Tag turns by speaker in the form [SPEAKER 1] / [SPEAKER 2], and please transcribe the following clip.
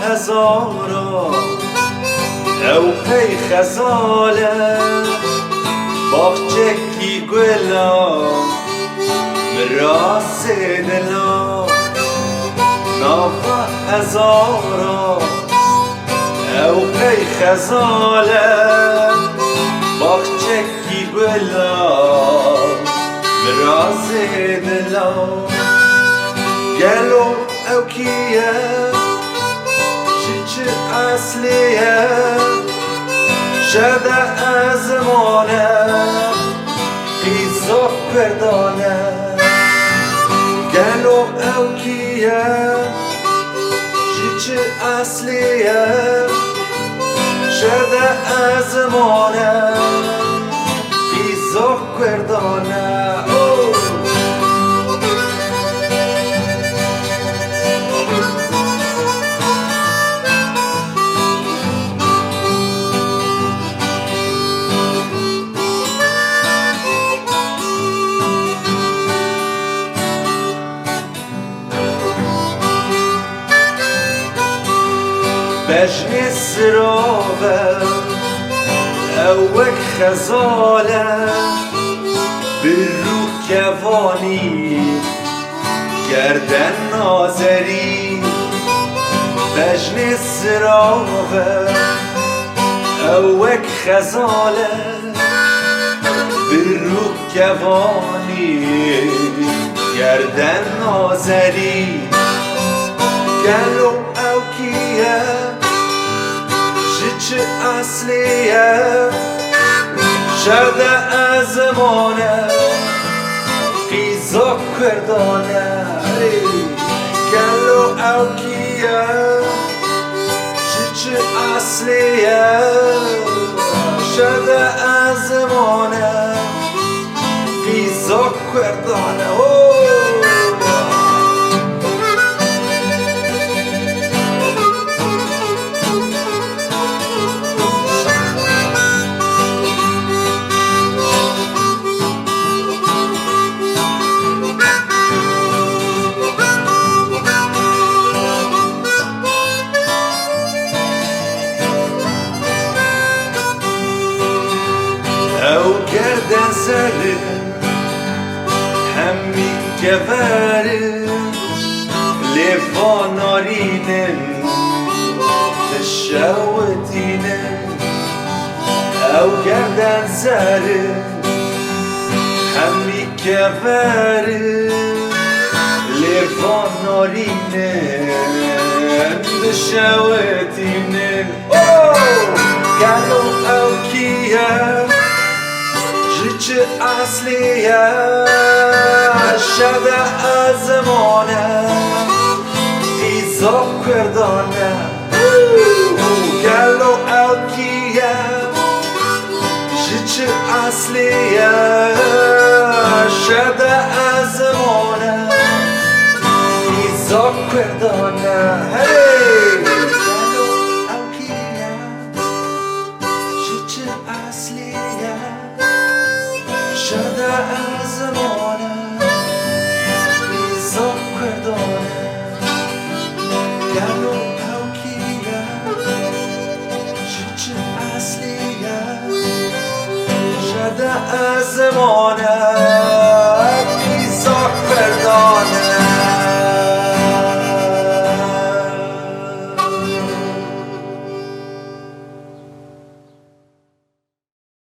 [SPEAKER 1] هزارا او پی خزاله باغچه کی گلا مراس دلا ناف هزارا او پی خزاله باغچه کی گلا مراس دلا گلو او کیه چه اصلیه شده ازمانه قیزا پردانه گلو او کیه چه اصلیه شده ازمانه قیزا پردانه بجني السرابة اوك خزالة بالركباني گردن نازري بجني السرابة اوك خزالة بالركباني گردن نازري قالوا او كيه چه اصلیه شده ازمانه قیزا کردانه گلو او کیه چه اصلیه شده ازمانه قیزا کردانه او گردن سره همی گوره لیوانارینه تشاوتینه او گردن سره همی گوره لیوانارینه تشاوتینه گلو او کیه چه اصلیه شده ازمانه قیزا کردانه گلو او کیه چه اصلیه شده ازمانه قیزا کردانه گلو او کیه چه اصلیه شده ازمانه قیزا کردانه گلو او کیه چه اصلیه شده ازمانه